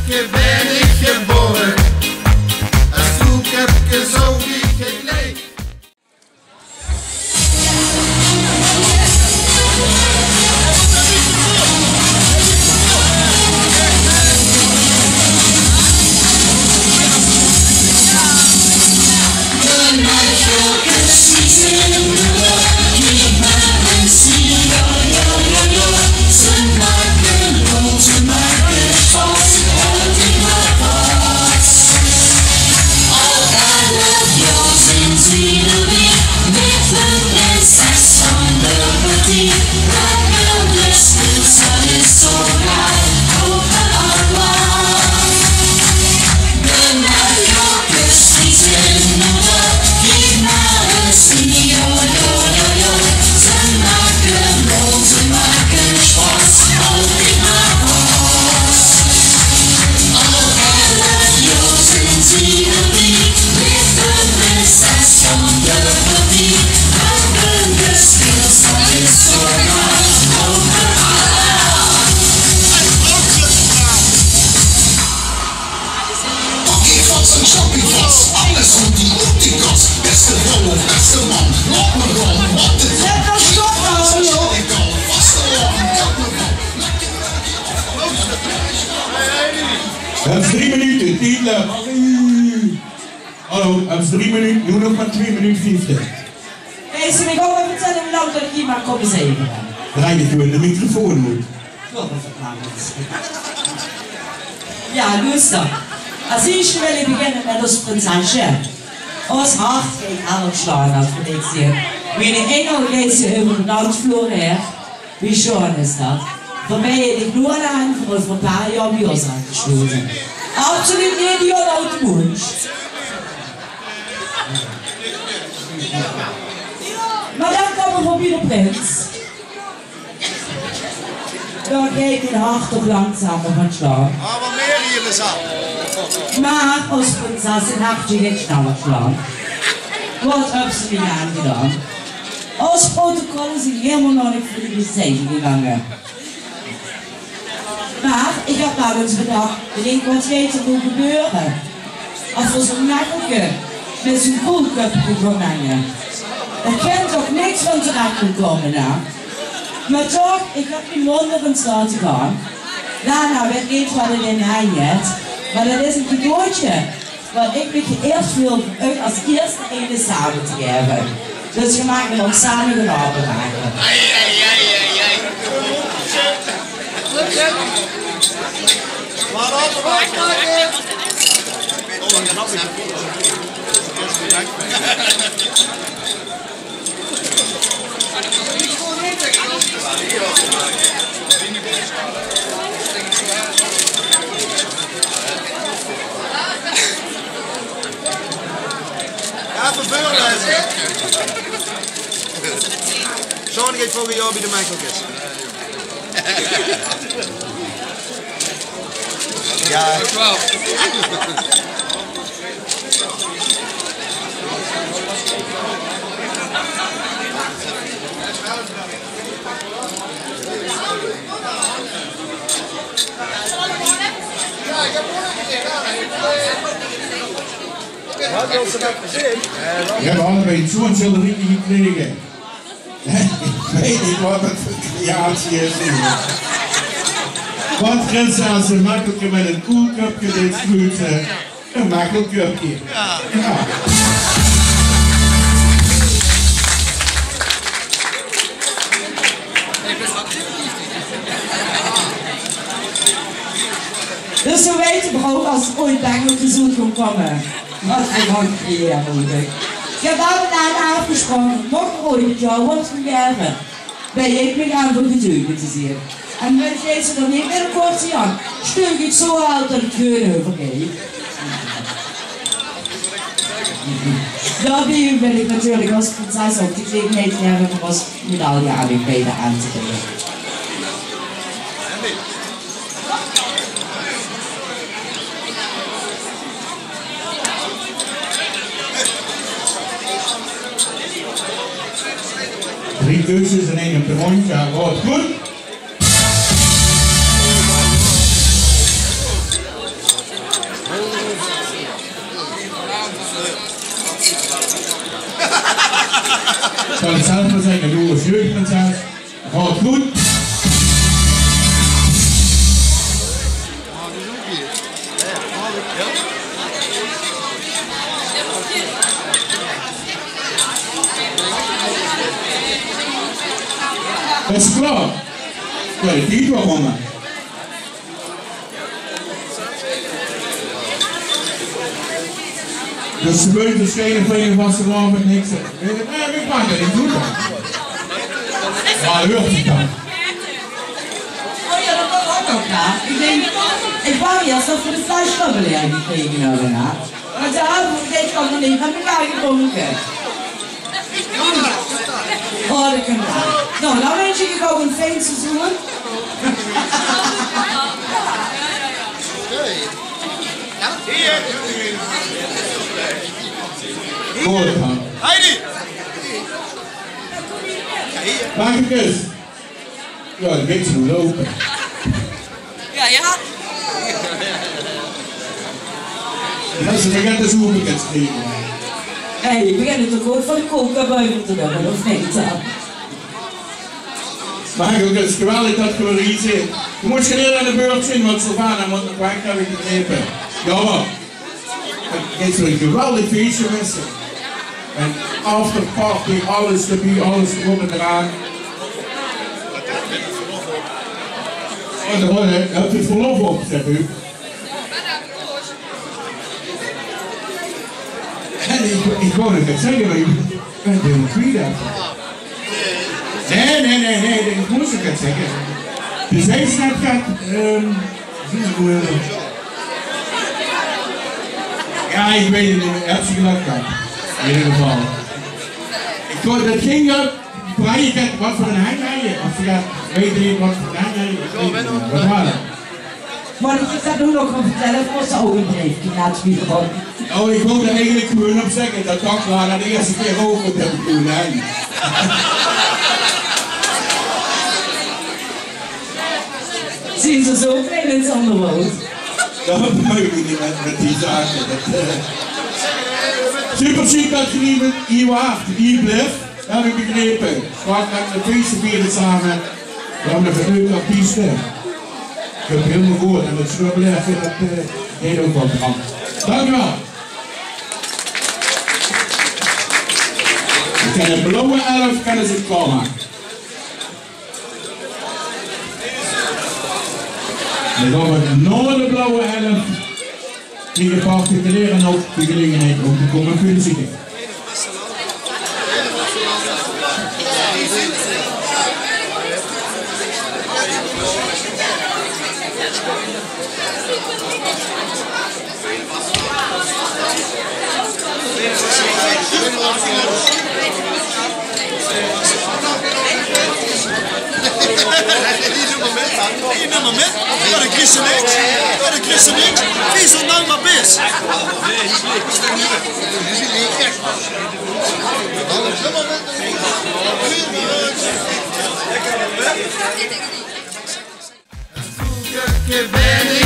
Koelköpje ben ik geboren. Een koelköpje zo wie ik leef. De Mechelkes is in de lucht. Kijk maar en zie, yo, yo, yo, yo. Ze maken rond, ze maken vast. Houd in haar pas. Al 11 jaar zijn ze er weer. Met de prinses van de partie. Dat wil de stilstaan is zo raar. Open allemaal. De Mechelkes is in de lucht. Kijk maar en zie, yo, yo, yo, yo. Ze maken rond, ze maken vast. Houd in haar pas. Al 11 jaar zijn ze er weer. Met de prinses van de partie. Dat wil de stilstaan is zo raar. Open allemaal. Pakkietvats en champignots, alles komt die op die kast. Beste vrouw of beste man, laat me gaan, wat de Zet dat stop nou, joh! ik al vaste lang, laat me gaan. Dat is 3 minuten, Titel. Hallo, dat is 3 minuten, nu nog maar 2 minuten 50. Deze wil ik ook even vertellen hoe lang dat ik hier maar kom zeven. Draai je door de microfoon moet. Ja, luister. Als eerste wil ik beginnen met ons prinsesje. Ons hart gaat hard slaan als we dit zien. Wie de engel deze over de dansvloer heeft, wie schoon is dat? Voor mij heb ik nur aan voor een paar jaar bij ons aangesloten. Absoluut niet die oude Wunsch. Maar dan komen we voorbij de prins. Dan gaat het hart toch langzamer van slaan. Ah, wat meer hier in de zaal. Maar als prinses een hartje gaat sneller slaan. Wat heb ze niet aangedaan? Als protocollen zijn helemaal nog niet voor de wc gegangen. Maar ik heb wel eens gedacht, ik denk wat gaat er nu gebeuren? Als we zo'n Mechelke met zo'n Koelköp gaan mengen. Er kan toch niks van terecht komen daar. Maar toch, ik heb mijn wonder in staat te gaan. Daarna weet niet wat het in hij heeft. Maar dat is een cadeautje. Wat ik me eerst wil uit als eerste ene samen te geven. Dus we maken ons samen een avond maken. Maar op, maken. Ja, verbeuren. Zo gaat volgend jaar bij de Mechelkes. Ja. Wat wil ze nou gezien? We hebben allebei zo'n schilderijen gekregen. Ik weet niet wat het voor creatie is. Wat prinses een Mechelke met een Koelköpje dit vloeit. Een Mechelköpje. Ja. Dus ze weten toch ook als het ooit bij op bezoek komt komen. Wat een hand creëren moet ik. Ik heb daar met afgesproken, mocht er ooit met jou wordt gegeven, ben ik me aan voor de deuren te zien. En dan geeft ze er niet meer een kortje aan. Stuk ik zo uit dat ik geen overgeef. Daarbij ben ik natuurlijk als prinses ook die gelegenheid te hebben om als medaille aan uw benen aan te brengen. Drie keuzes en één perrondje. Wat goed? Dat is klaar. Ja, dat niet waarom. Dus ze willen dus geen velen van ze lang met niks. Nee, ik mag dat niet doen. Maar hoort het dan. Oh ja, dat was ook nog na. Ik wou eerst dat we de fleischkabbeler gekregen hebben. Maar de avond deed ik nog niet, heb ik aangedronken. Oh, dat kan wel. Nou, dan wens ik je ook een fijn seizoen. Goed dan. Heidi! Mechelkes. Ja, de mix moet lopen. Ja, ja. Mensen, dan gaat de zoekers geven. Hé, ik begin het toch ooit van de Koelköp buiten te doen, of niet? Mechelkes, geweldig dat je er hier zit. Je moet je niet aan de beurt zien, want Sylvana moet nog weg, heb ik begrepen. Ja, maar. Het is een geweldig feestje, mensen. En afterparty, alles erbij, alles erop en eraan. Oh, je hebt het verlof op, zegt u. En ik wou het net zeggen, maar ik ben heel tweede. Nee, ik moest het net zeggen. Dus hij snapt gaat, ja, ik weet het niet meer, heb ze gelijk gehad. In ieder geval. Ik hoorde, dat ging op, Brian gaat wat voor een hangrijden, of je gaat weten niet wat voor een hangrijden. Wat was dat? Maar ik ga nu nog gaan vertellen, het was ook een briefje na het spiegel. Oh, ik wilde er eigenlijk gewoon op zeggen, dat dacht waar dat de eerste keer ook op heb ik toen heen. Zien ze zo fijn in het onderwoord? Dat mag ik niet met die zaken. Super chic dat je hier wacht, hier blijft. Dat heb ik begrepen. Straks met de feestvieren samen. We hebben een leuk artiest. Ik heb het helemaal gehoord en het snubbelen vind dat deed ook wat van. Dankjewel. Ik ken een blauwe 11, kunnen ze het klaarmaken. Dan gaan we naar de blauwe 11. Die je particulieren en ook de gelegenheid om te komen feliciteren. Hier nummer met. Wat een christenik. Wat een christenik. Wie is er nou maar bis? Koelköp,